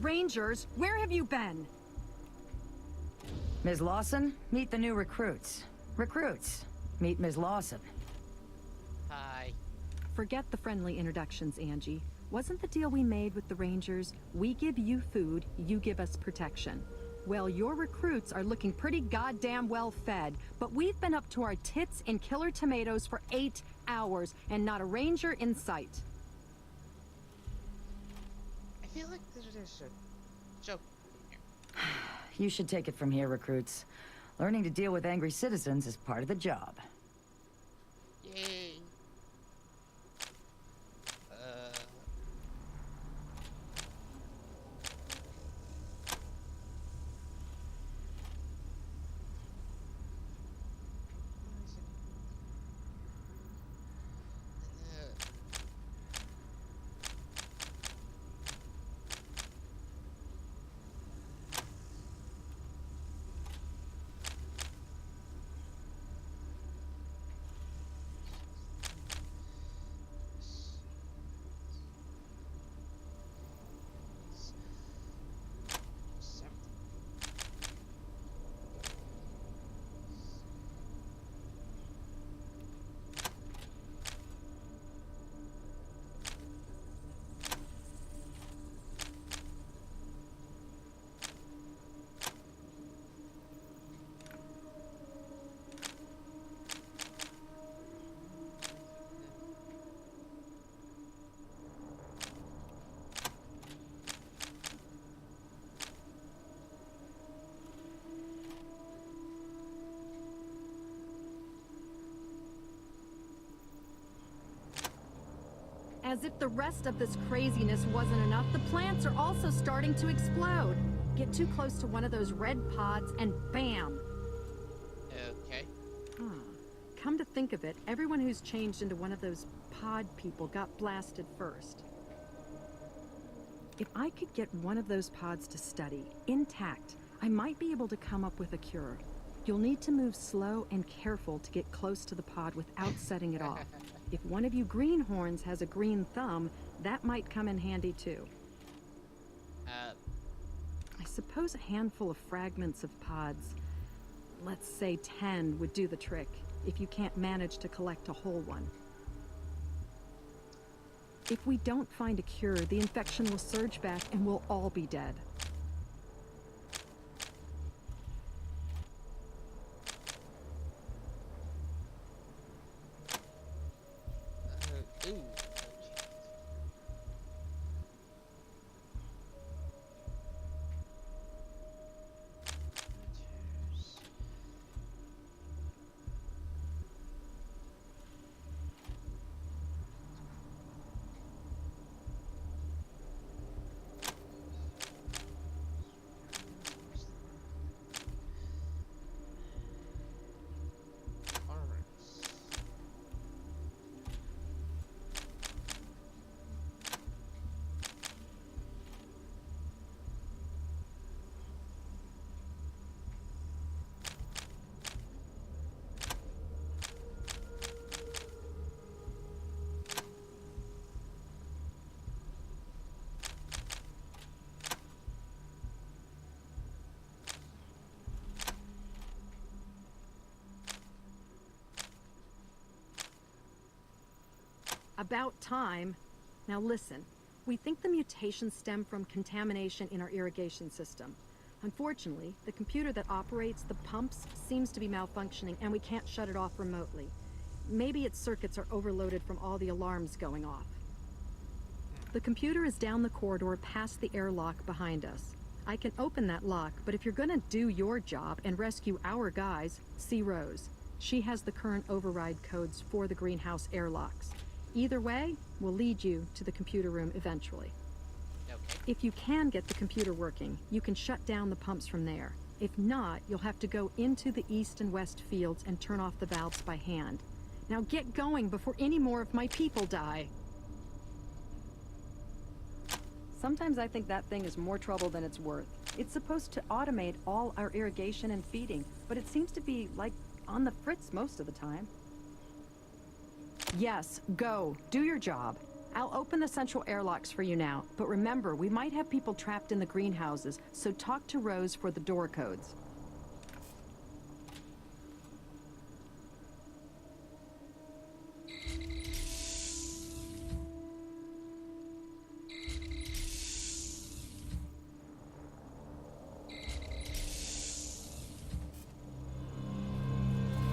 Rangers? Where have you been? Ms. Lawson, meet the new recruits. Recruits, meet Ms. Lawson. Hi. Forget the friendly introductions, Angie. Wasn't the deal we made with the Rangers, we give you food, you give us protection? Well, your recruits are looking pretty goddamn well fed, but we've been up to our tits in killer tomatoes for 8 hours, and not a Ranger in sight. I feel like there's a joke here. You should take it from here, recruits. Learning to deal with angry citizens is part of the job. Yay. As if the rest of this craziness wasn't enough, the plants are also starting to explode. Get too close to one of those red pods and bam! Okay. Come to think of it, everyone who's changed into one of those pod people got blasted first. If I could get one of those pods to study, intact, I might be able to come up with a cure. You'll need to move slow and careful to get close to the pod without setting it off. If one of you greenhorns has a green thumb, that might come in handy too. I suppose a handful of fragments of pods, let's say 10, would do the trick, if you can't manage to collect a whole one. If we don't find a cure, the infection will surge back and we'll all be dead. Ooh. About time. Now listen, we think the mutations stem from contamination in our irrigation system. Unfortunately, the computer that operates the pumps seems to be malfunctioning and we can't shut it off remotely. Maybe its circuits are overloaded from all the alarms going off. The computer is down the corridor past the airlock behind us. I can open that lock, but if you're gonna do your job and rescue our guys, see Rose. She has the current override codes for the greenhouse airlocks. Either way, we'll lead you to the computer room eventually. Okay. If you can get the computer working, you can shut down the pumps from there. If not, you'll have to go into the east and west fields and turn off the valves by hand. Now get going before any more of my people die. Sometimes I think that thing is more trouble than it's worth. It's supposed to automate all our irrigation and feeding, but it seems to be, like, on the fritz most of the time. Yes, go. Do your job. I'll open the central airlocks for you now, but remember, we might have people trapped in the greenhouses, so talk to Rose for the door codes.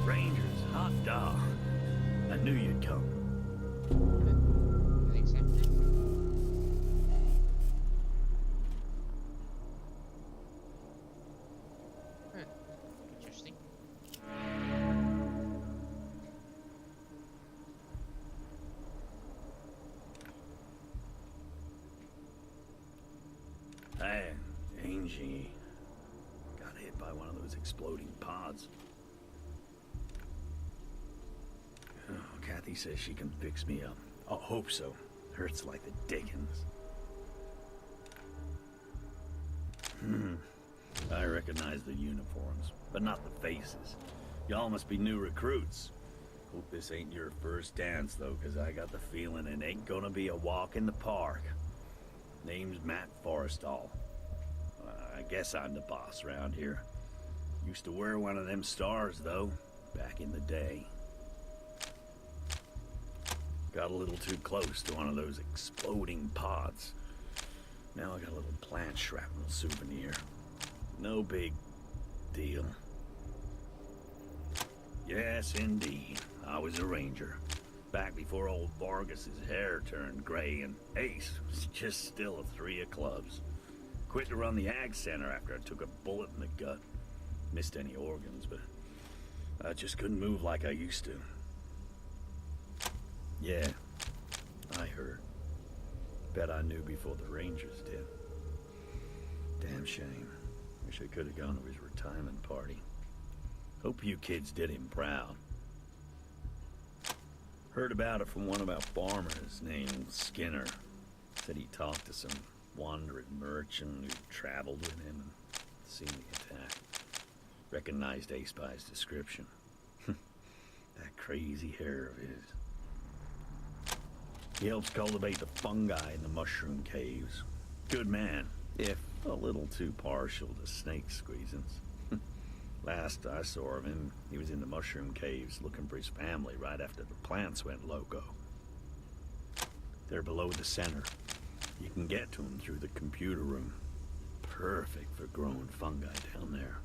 Rangers, hot dog. I knew you'd come. You think so? Interesting. Hey, Angie got hit by one of those exploding pods. Oh, Kathy says she can fix me up. I hope so. Hurts like the dickens. I recognize the uniforms, but not the faces. Y'all must be new recruits. Hope this ain't your first dance, though, 'cause I got the feeling it ain't gonna be a walk in the park. Name's Matt Forrestal. I guess I'm the boss around here. Used to wear one of them stars, though, back in the day. Got a little too close to one of those exploding pods. Now I got a little plant shrapnel souvenir. No big deal. Yes, indeed. I was a ranger. Back before old Vargas's hair turned gray and Ace was just still a 3 of clubs. Quit to run the ag center after I took a bullet in the gut. Missed any organs, but I just couldn't move like I used to. Yeah, I heard. Bet I knew before the Rangers did. Damn shame. Wish I could have gone to his retirement party. Hope you kids did him proud. Heard about it from one of our farmers named Skinner. Said he talked to some wandering merchant who traveled with him and seen the attack. Recognized Ace by his description. That crazy hair of his. He helps cultivate the fungi in the mushroom caves. Good man, if a little too partial to snake squeezings. Last I saw of him, he was in the mushroom caves looking for his family right after the plants went loco. They're below the center. You can get to them through the computer room. Perfect for growing fungi down there.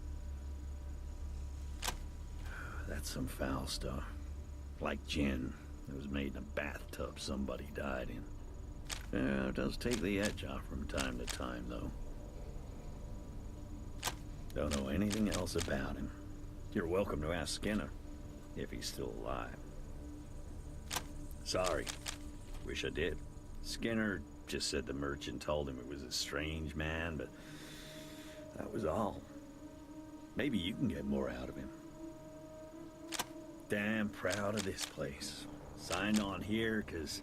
That's some foul stuff. Like gin that was made in a bathtub somebody died in. Yeah, it does take the edge off from time to time, though. Don't know anything else about him. You're welcome to ask Skinner, if he's still alive. Sorry. Wish I did. Skinner just said the merchant told him it was a strange man, but that was all. Maybe you can get more out of him. Damn proud of this place. Signed on here because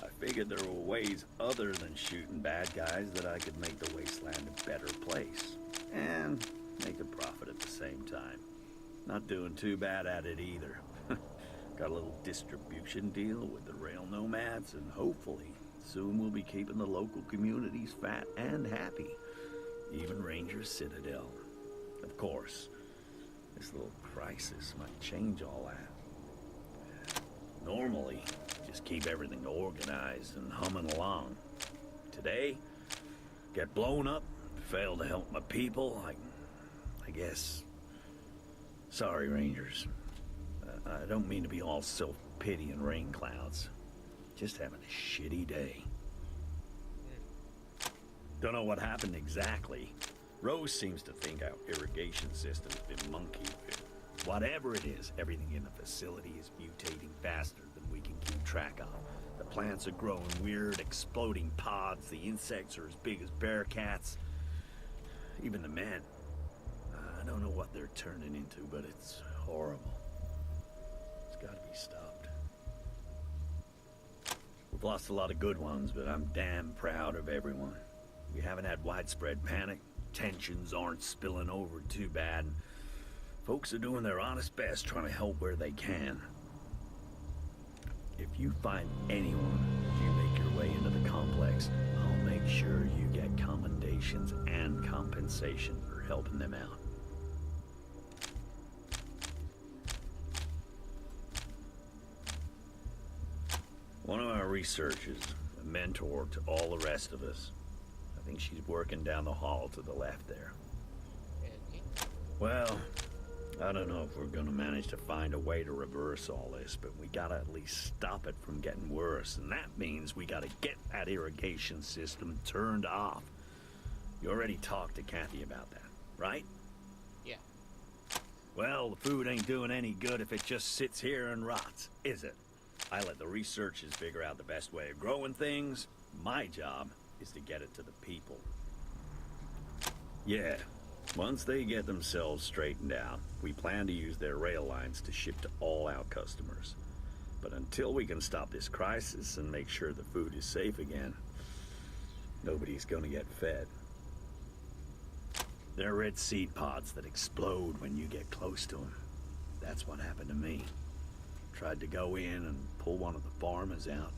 I figured there were ways other than shooting bad guys that I could make the Wasteland a better place. And make a profit at the same time. Not doing too bad at it either. Got a little distribution deal with the rail nomads, and hopefully soon we'll be keeping the local communities fat and happy. Even Ranger Citadel. Of course, this little crisis might change all that. Normally, just keep everything organized and humming along. Today, get blown up, fail to help my people, I guess. Sorry, Rangers. I don't mean to be all self-pity and rain clouds. Just having a shitty day. Don't know what happened exactly. Rose seems to think our irrigation system's been monkeyed with. Whatever it is, everything in the facility is mutating faster than we can keep track of. The plants are growing weird, exploding pods. The insects are as big as bear cats. Even the men. I don't know what they're turning into, but it's horrible. It's gotta be stopped. We've lost a lot of good ones, but I'm damn proud of everyone. We haven't had widespread panic. Tensions aren't spilling over too bad. Folks are doing their honest best trying to help where they can. If you find anyone you make your way into the complex, I'll make sure you get commendations and compensation for helping them out. One of our researchers, a mentor to all the rest of us. I think she's working down the hall to the left there. Okay. Well, I don't know if we're gonna manage to find a way to reverse all this, but we gotta at least stop it from getting worse, and that means we gotta get that irrigation system turned off. You already talked to Kathy about that, right? Yeah. Well, the food ain't doing any good if it just sits here and rots, is it? I let the researchers figure out the best way of growing things. My job is to get it to the people. Yeah, once they get themselves straightened out, we plan to use their rail lines to ship to all our customers. But until we can stop this crisis and make sure the food is safe again, nobody's gonna get fed. They're red seed pods that explode when you get close to them. That's what happened to me. Tried to go in and pull one of the farmers out.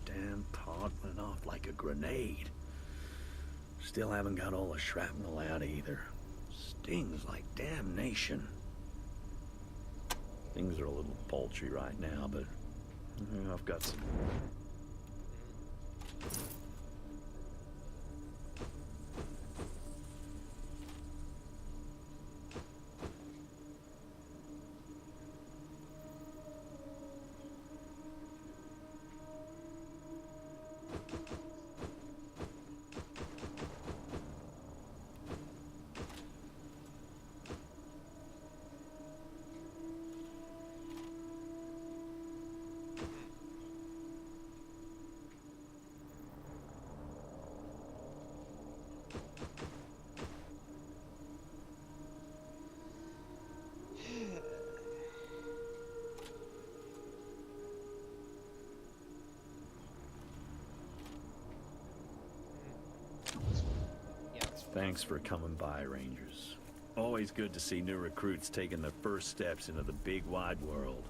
Damn pod went off like a grenade. Still haven't got all the shrapnel out either. Stings like damnation. Things are a little paltry right now, but I've got some. Thanks for coming by, Rangers. Always good to see new recruits taking their first steps into the big wide world.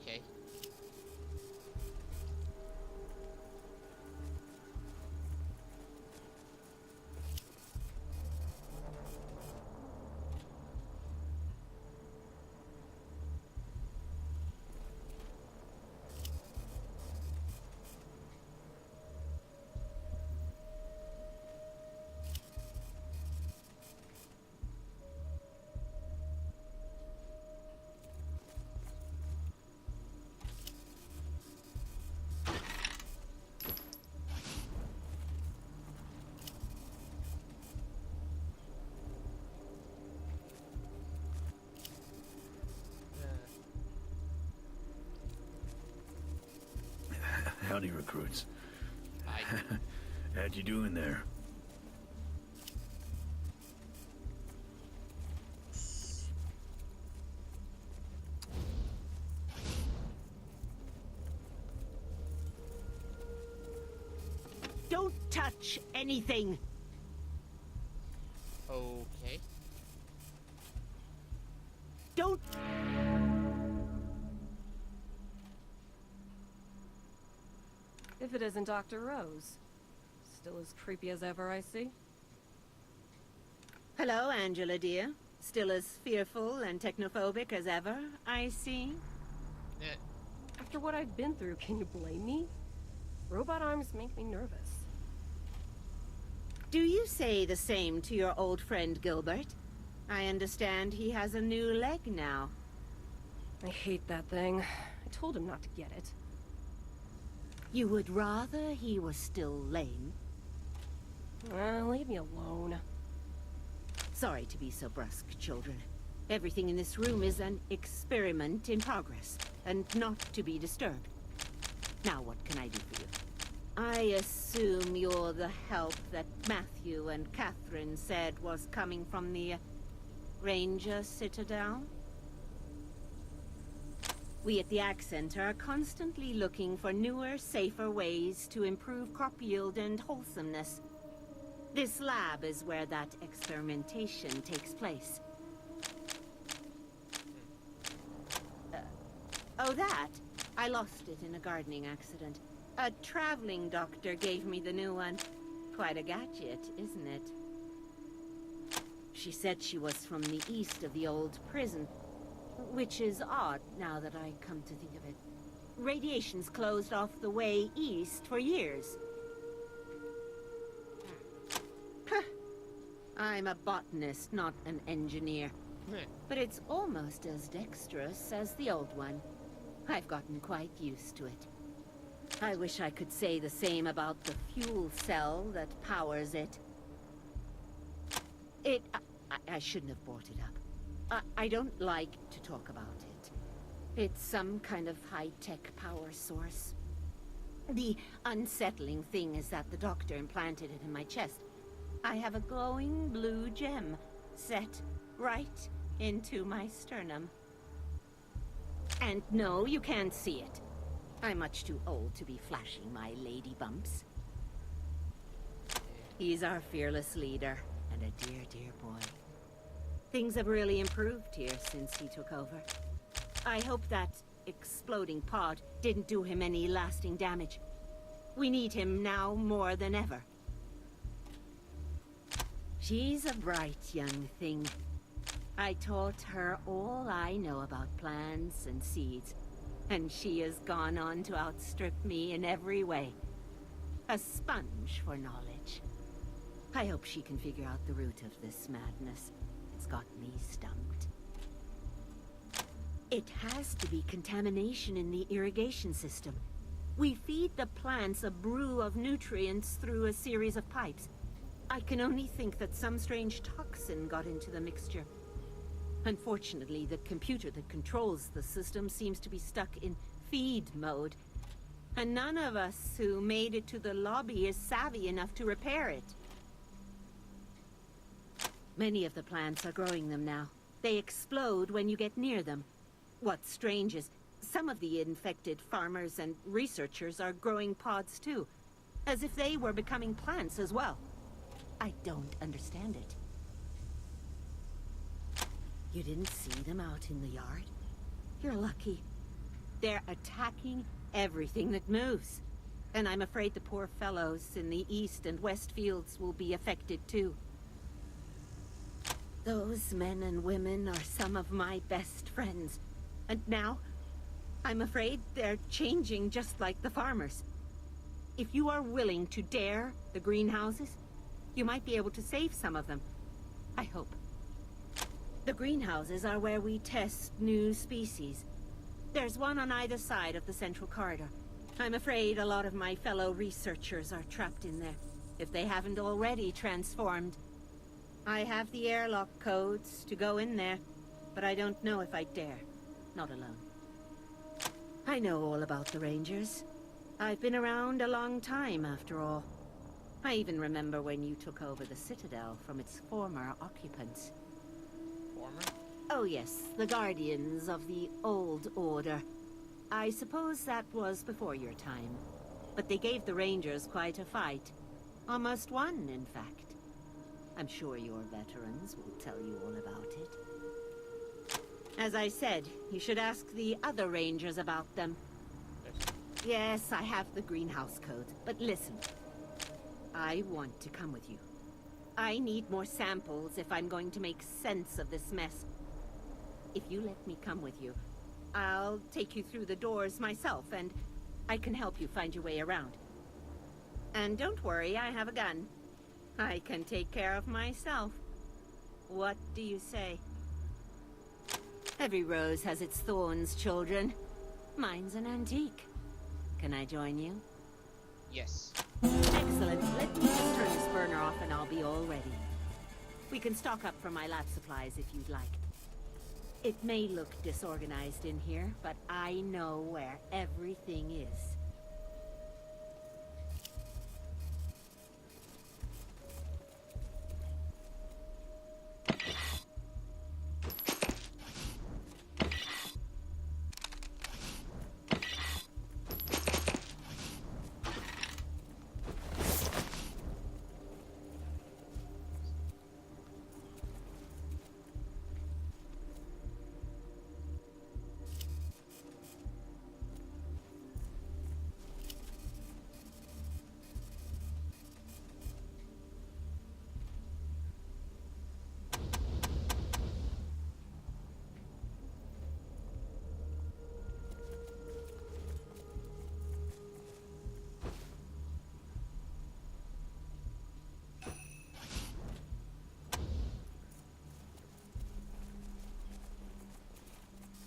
Okay. Howdy, recruits. I How'd you doing there? Don't touch anything! okay. Don't... If it isn't Dr. Rose. Still as creepy as ever, I see. Hello, Angela, dear. Still as fearful and technophobic as ever, I see. Eh, After what I've been through, can you blame me? Robot arms make me nervous. Do you say the same to your old friend Gilbert? I understand he has a new leg now. I hate that thing. I told him not to get it. You would rather he was still lame? Leave me alone. Sorry to be so brusque, children. Everything in this room is an experiment in progress, and not to be disturbed. Now what can I do for you? I assume you're the help that Matthew and Catherine said was coming from the Ranger Citadel? We at the Ag Center are constantly looking for newer, safer ways to improve crop yield and wholesomeness. This lab is where that experimentation takes place. Oh, that? I lost it in a gardening accident. A traveling doctor gave me the new one. Quite a gadget, isn't it? She said she was from the east of the old prison, which is odd now that I come to think of it. Radiation's closed off the way east for years. I'm a botanist, not an engineer. But it's almost as dexterous as the old one. I've gotten quite used to it. I wish I could say the same about the fuel cell that powers it. I shouldn't have brought it up. I don't like to talk about it. It's some kind of high-tech power source. The unsettling thing is that the doctor implanted it in my chest. I have a glowing blue gem set right into my sternum. And no, you can't see it. I'm much too old to be flashing my lady bumps. He's our fearless leader, and a dear, dear boy. Things have really improved here since he took over. I hope that exploding pod didn't do him any lasting damage. We need him now more than ever. She's a bright young thing. I taught her all I know about plants and seeds, and she has gone on to outstrip me in every way. A sponge for knowledge. I hope she can figure out the root of this madness. It's got me stumped. It has to be contamination in the irrigation system. We feed the plants a brew of nutrients through a series of pipes. I can only think that some strange toxin got into the mixture. Unfortunately, the computer that controls the system seems to be stuck in feed mode. And none of us who made it to the lobby is savvy enough to repair it. Many of the plants are growing them now. They explode when you get near them. What's strange is, some of the infected farmers and researchers are growing pods too, as if they were becoming plants as well. I don't understand it. You didn't see them out in the yard? You're lucky. They're attacking everything that moves. And I'm afraid the poor fellows in the east and west fields will be affected too. Those men and women are some of my best friends. And now, I'm afraid they're changing just like the farmers. If you are willing to dare the greenhouses, you might be able to save some of them. I hope. The greenhouses are where we test new species. There's one on either side of the central corridor. I'm afraid a lot of my fellow researchers are trapped in there, if they haven't already transformed. I have the airlock codes to go in there, but I don't know if I'd dare. Not alone. I know all about the Rangers. I've been around a long time, after all. I even remember when you took over the Citadel from its former occupants. Former? Oh yes, the Guardians of the Old Order. I suppose that was before your time. But they gave the Rangers quite a fight. Almost won, in fact. I'm sure your veterans will tell you all about it. As I said, you should ask the other Rangers about them. Yes, I have the greenhouse code, but listen. I want to come with you. I need more samples if I'm going to make sense of this mess. If you let me come with you, I'll take you through the doors myself, and I can help you find your way around. And don't worry, I have a gun. I can take care of myself. What do you say? Every rose has its thorns, children. Mine's an antique. Can I join you? Yes. Excellent. Let me just turn this burner off and I'll be all ready. We can stock up for my lab supplies if you'd like. It may look disorganized in here, but I know where everything is.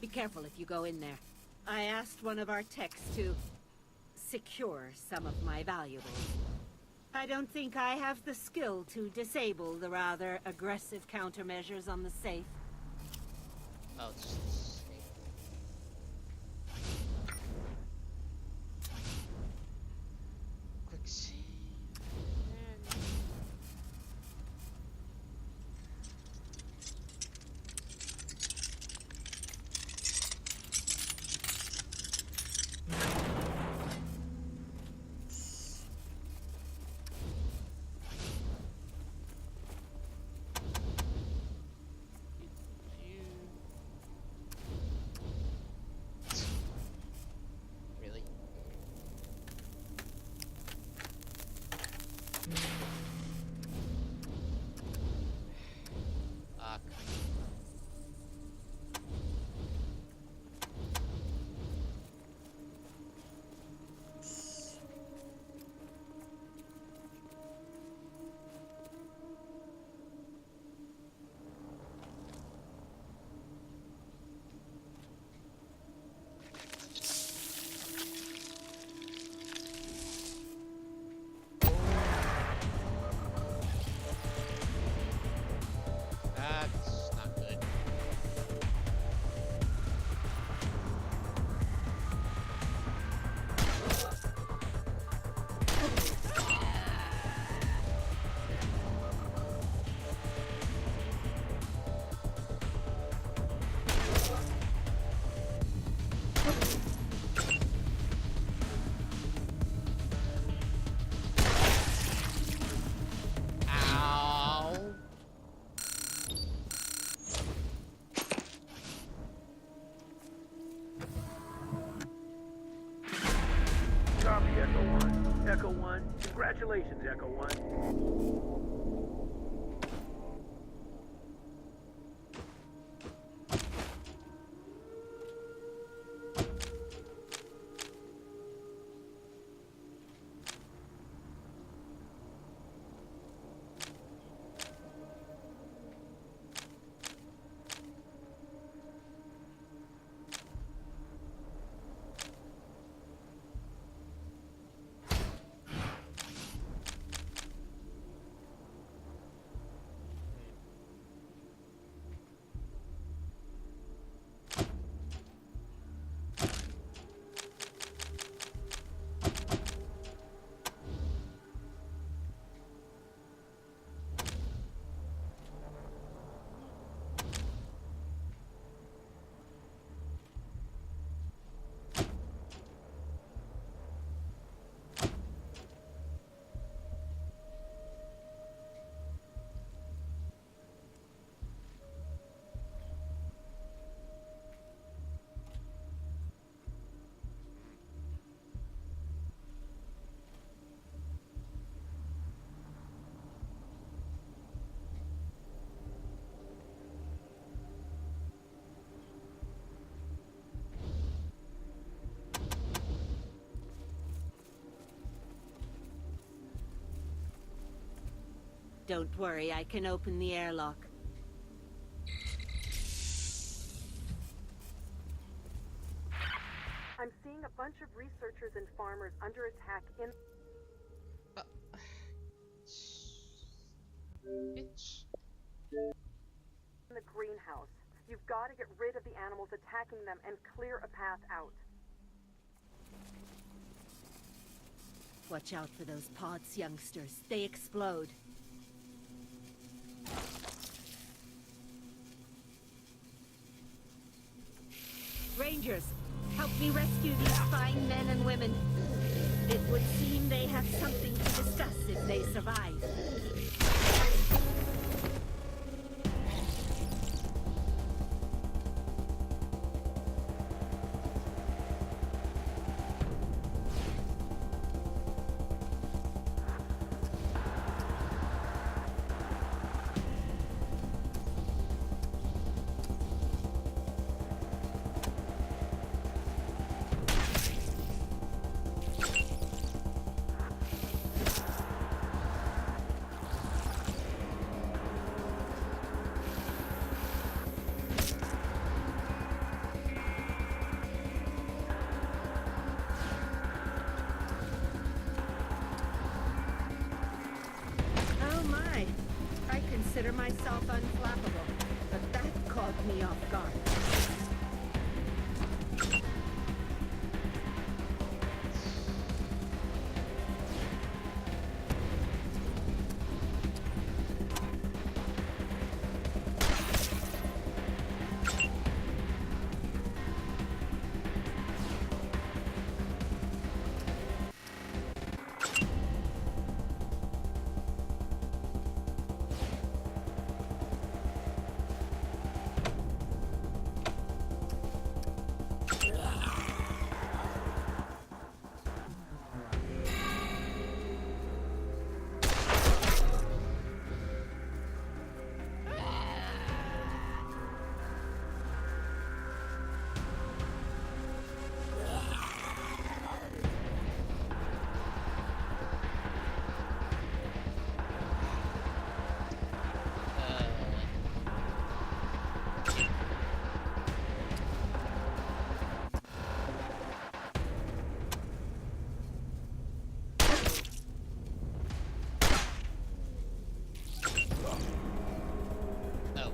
Be careful if you go in there. I asked one of our techs to secure some of my valuables. I don't think I have the skill to disable the rather aggressive countermeasures on the safe. Oh, it's just the same. Quick save. And... Really? Fuck. That's not good. Ow! Copy, Echo 1. Echo 1. Congratulations, Echo 1. Don't worry, I can open the airlock. I'm seeing a bunch of researchers and farmers under attack in Bitch. the greenhouse. You've got to get rid of the animals attacking them and clear a path out. Watch out for those pods, youngsters. They explode. Rangers, help me rescue these fine men and women. It would seem they have something to discuss if they survive. myself unflappable, but that caught me off guard. Oh.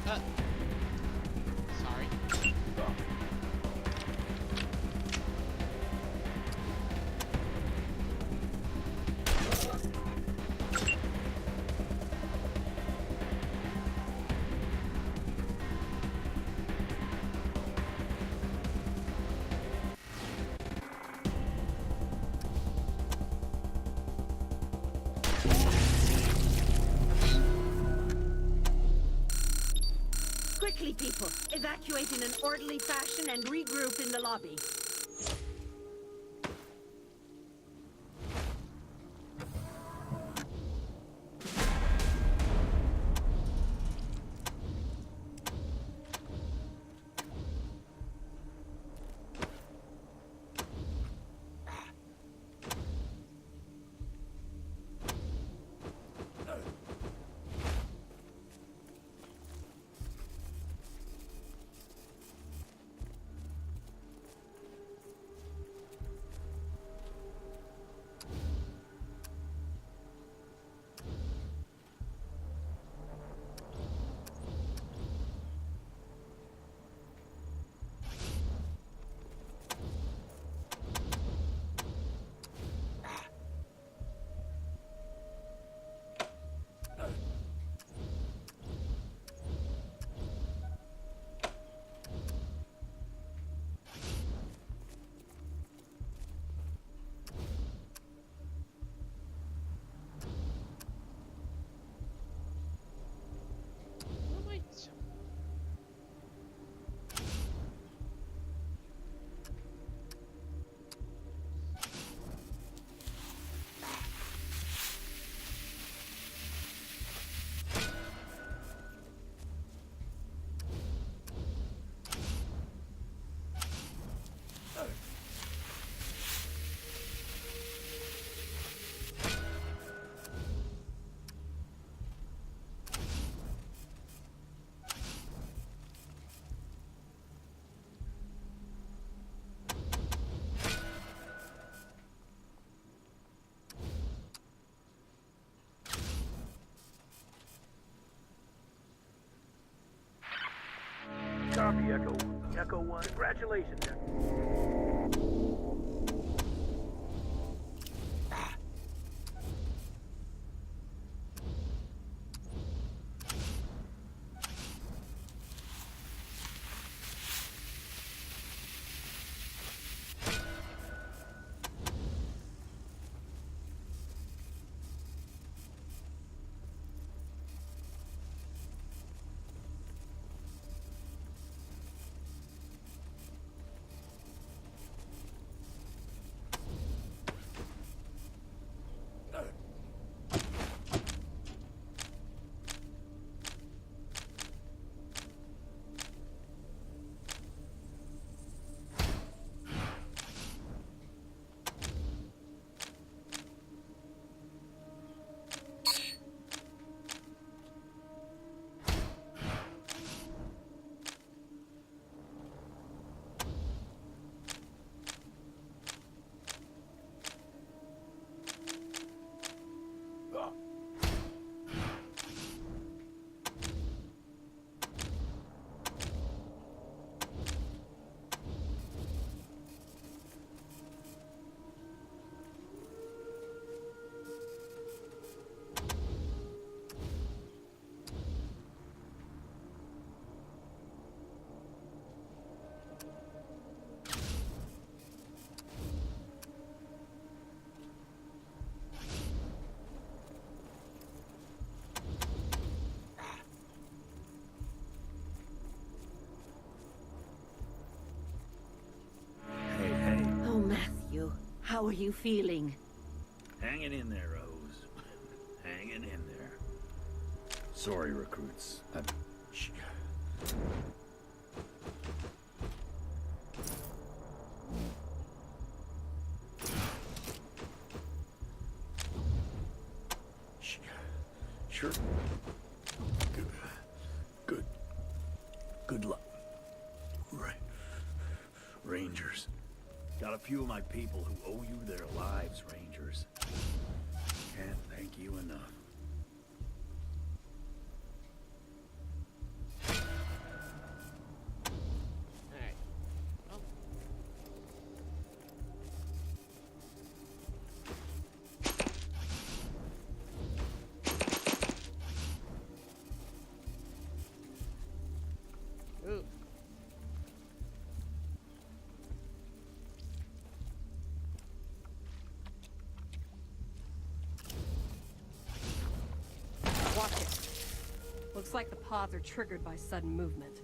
What? Sorry. Quickly, people! Evacuate in an orderly fashion and regroup in the lobby. Copy, Echo 1. Echo 1. Congratulations, Echo. Oh, Matthew, how are you feeling? Hanging in there, Rose. Hanging in there. Sorry, recruits. Sure. Good luck. Right. Rangers. Got a few of my people who owe you their lives, Rangers. Can't thank you enough. Alright. Well. Ooh. Watch it. Looks like the pods are triggered by sudden movement.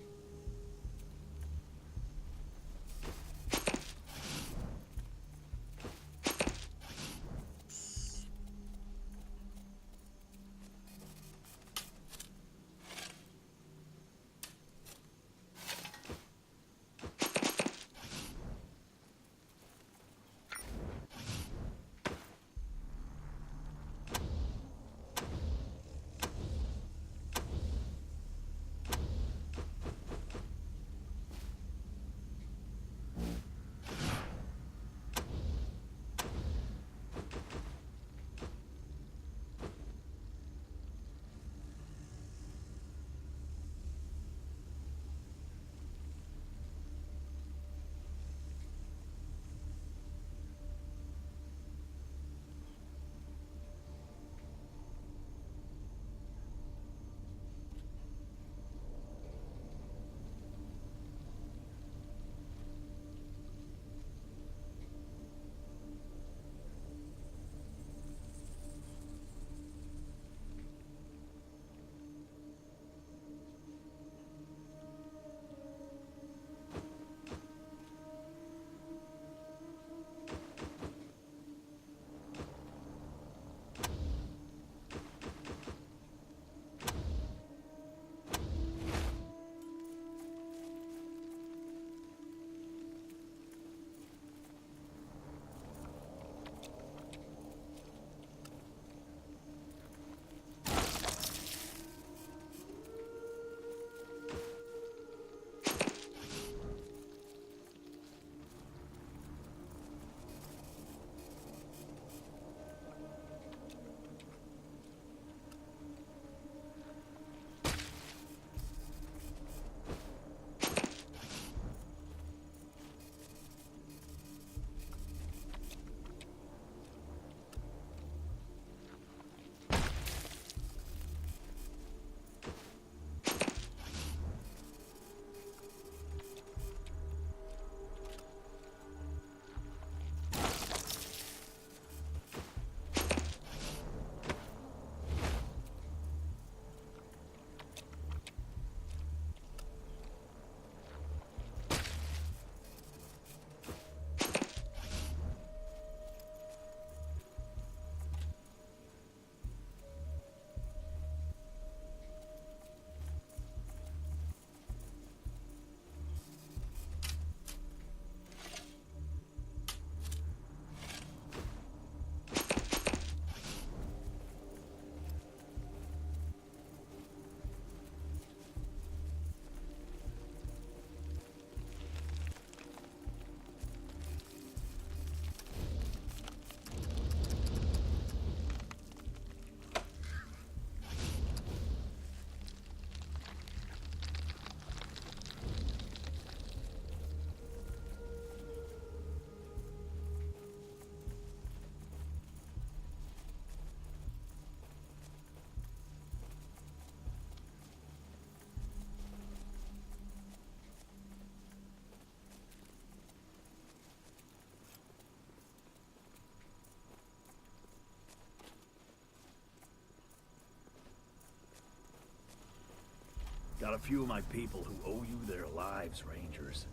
a few of my people who owe you their lives, Rangers.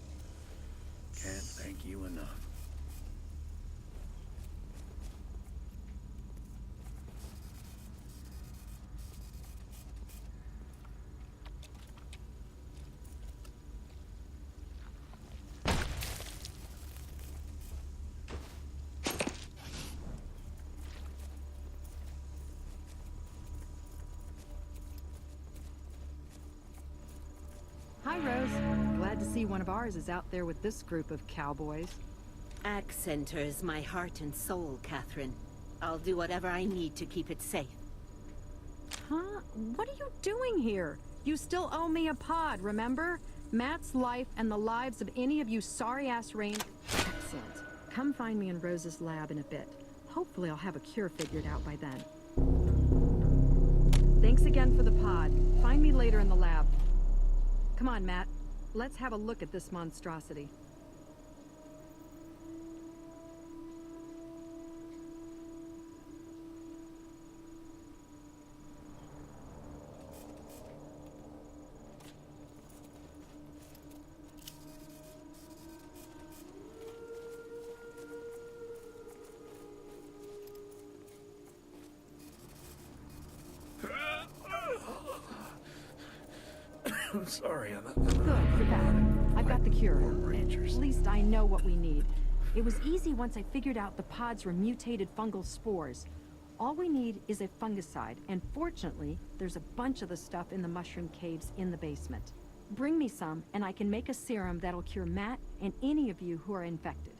Can't thank you enough. Hi, Rose. Glad to see one of ours is out there with this group of cowboys. Ag centers my heart and soul, Catherine. I'll do whatever I need to keep it safe. Huh? What are you doing here? You still owe me a pod, remember? Matt's life and the lives of any of you sorry-ass Rangers. Excellent. Come find me in Rose's lab in a bit. Hopefully I'll have a cure figured out by then. Thanks again for the pod. Find me later in the lab. Come on, Matt. Let's have a look at this monstrosity. I'm sorry, I'm Good, you're back. I've got the cure. Rangers. At least I know what we need. It was easy once I figured out the pods were mutated fungal spores. All we need is a fungicide, and fortunately, there's a bunch of the stuff in the mushroom caves in the basement. Bring me some, and I can make a serum that'll cure Matt and any of you who are infected.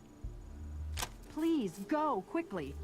Please, go, quickly.